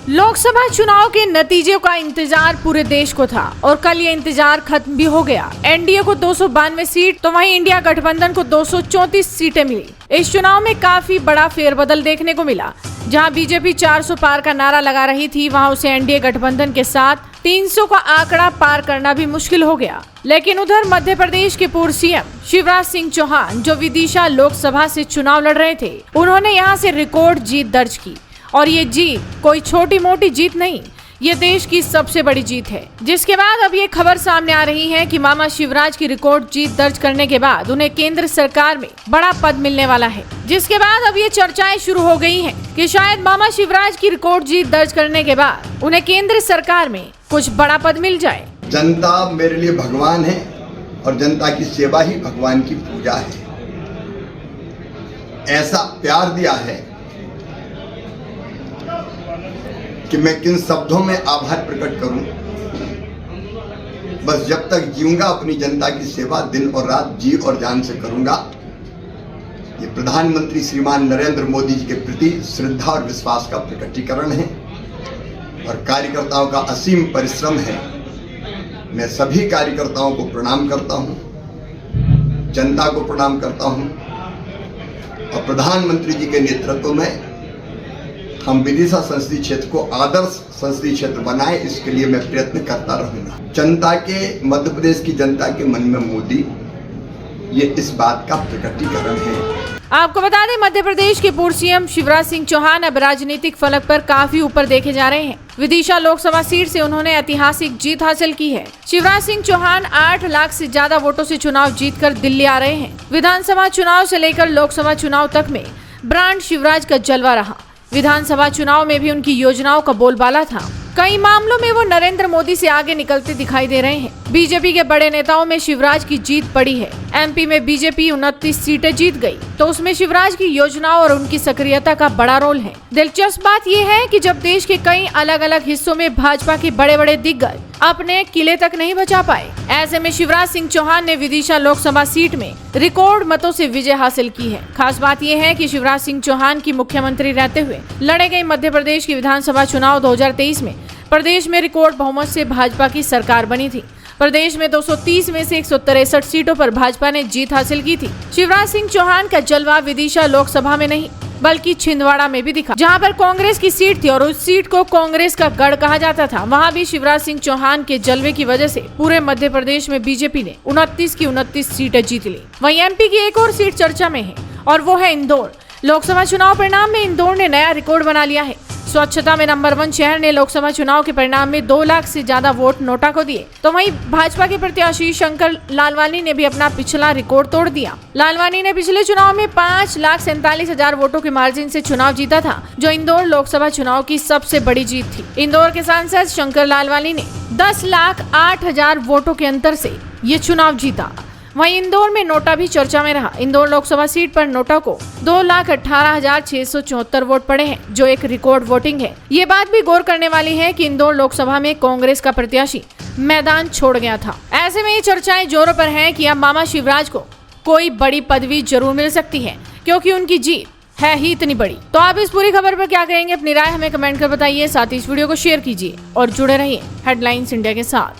लोकसभा चुनाव के नतीजे का इंतजार पूरे देश को था और कल ये इंतजार खत्म भी हो गया। एनडीए को 292 सीट तो वहीं इंडिया गठबंधन को 234 सीटें मिली। इस चुनाव में काफी बड़ा फेरबदल देखने को मिला। जहां बीजेपी 400 पार का नारा लगा रही थी, वहां उसे एनडीए गठबंधन के साथ 300 का आंकड़ा पार करना भी मुश्किल हो गया। लेकिन उधर मध्य प्रदेश के पूर्व सीएम शिवराज सिंह चौहान, जो विदिशा लोकसभा से चुनाव लड़ रहे थे, उन्होंने यहां से रिकॉर्ड जीत दर्ज की। और ये जीत कोई छोटी मोटी जीत नहीं, ये देश की सबसे बड़ी जीत है। जिसके बाद अब ये खबर सामने आ रही है कि मामा शिवराज की रिकॉर्ड जीत दर्ज करने के बाद उन्हें केंद्र सरकार में बड़ा पद मिलने वाला है। जिसके बाद अब ये चर्चाएं शुरू हो गई हैं कि शायद मामा शिवराज की रिकॉर्ड जीत दर्ज करने के बाद उन्हें केंद्र सरकार में कुछ बड़ा पद मिल जाए। जनता मेरे लिए भगवान है और जनता की सेवा ही भगवान की पूजा है। ऐसा प्यार दिया है कि मैं किन शब्दों में आभार प्रकट करूं। बस जब तक जीऊंगा अपनी जनता की सेवा दिन और रात जी और जान से करूंगा। ये प्रधानमंत्री श्रीमान नरेंद्र मोदी जी के प्रति श्रद्धा और विश्वास का प्रकटीकरण है और कार्यकर्ताओं का असीम परिश्रम है। मैं सभी कार्यकर्ताओं को प्रणाम करता हूं, जनता को प्रणाम करता हूं और प्रधानमंत्री जी के नेतृत्व में हम विदिशा संसदीय क्षेत्र को आदर्श संसदीय क्षेत्र बनाए, इसके लिए मैं प्रयत्न करता रहूंगा। जनता के, मध्य प्रदेश की जनता के मन में मोदी, ये इस बात का प्रकटीकरण है। आपको बता दें, मध्य प्रदेश के पूर्व सीएम शिवराज सिंह चौहान अब राजनीतिक फलक पर काफी ऊपर देखे जा रहे हैं। विदिशा लोकसभा सीट से उन्होंने ऐतिहासिक जीत हासिल की है। शिवराज सिंह चौहान 8 लाख से ज्यादा वोटों से चुनाव जीतकर दिल्ली आ रहे हैं। विधानसभा चुनाव से लेकर लोकसभा चुनाव तक में ब्रांड शिवराज का जलवा रहा। विधानसभा चुनाव में भी उनकी योजनाओं का बोलबाला था। कई मामलों में वो नरेंद्र मोदी से आगे निकलते दिखाई दे रहे हैं। बीजेपी के बड़े नेताओं में शिवराज की जीत पड़ी है। एमपी में बीजेपी 29 सीटें जीत गई, तो उसमें शिवराज की योजनाओं और उनकी सक्रियता का बड़ा रोल है। दिलचस्प बात यह है कि जब देश के कई अलग अलग हिस्सों में भाजपा के बड़े बड़े दिग्गज अपने किले तक नहीं बचा पाए, ऐसे में शिवराज सिंह चौहान ने विदिशा लोकसभा सीट में रिकॉर्ड मतों से विजय हासिल की है। खास बात यह है कि शिवराज सिंह चौहान की मुख्यमंत्री रहते हुए लड़े गए मध्य प्रदेश की विधानसभा चुनाव 2023 में प्रदेश में रिकॉर्ड बहुमत से भाजपा की सरकार बनी थी। प्रदेश में 230 में से 163 सीटों पर भाजपा ने जीत हासिल की थी। शिवराज सिंह चौहान का जलवा विदिशा लोकसभा में नहीं बल्कि छिंदवाड़ा में भी दिखा, जहां पर कांग्रेस की सीट थी और उस सीट को कांग्रेस का गढ़ कहा जाता था। वहां भी शिवराज सिंह चौहान के जलवे की वजह से पूरे मध्य प्रदेश में बीजेपी ने 29 की 29 सीटें जीत ली। वहीं एमपी की एक और सीट चर्चा में है और वो है इंदौर। लोकसभा चुनाव परिणाम में इंदौर ने नया रिकॉर्ड बना लिया है। स्वच्छता में नंबर 1 शहर ने लोकसभा चुनाव के परिणाम में 2 लाख से ज्यादा वोट नोटा को दिए, तो वहीं भाजपा के प्रत्याशी शंकर लालवानी ने भी अपना पिछला रिकॉर्ड तोड़ दिया। लालवानी ने पिछले चुनाव में 5,47,000 वोटों के मार्जिन से चुनाव जीता था, जो इंदौर लोकसभा चुनाव की सबसे बड़ी जीत थी। इंदौर के सांसद शंकर लालवानी ने 10,08,000 वोटों के अंतर से ये चुनाव जीता। वहीं इंदौर में नोटा भी चर्चा में रहा। इंदौर लोकसभा सीट पर नोटा को 2,18,674 वोट पड़े हैं, जो एक रिकॉर्ड वोटिंग है। ये बात भी गौर करने वाली है कि इंदौर लोकसभा में कांग्रेस का प्रत्याशी मैदान छोड़ गया था। ऐसे में ये चर्चाएं जोरों पर हैं कि अब मामा शिवराज को कोई बड़ी पदवी जरूर मिल सकती है, क्योंकि उनकी जीत है ही इतनी बड़ी। तो आप इस पूरी खबर पर क्या कहेंगे? अपनी राय हमें कमेंट कर बताइए। साथ ही इस वीडियो को शेयर कीजिए और जुड़े रहिए हेडलाइंस इंडिया के साथ।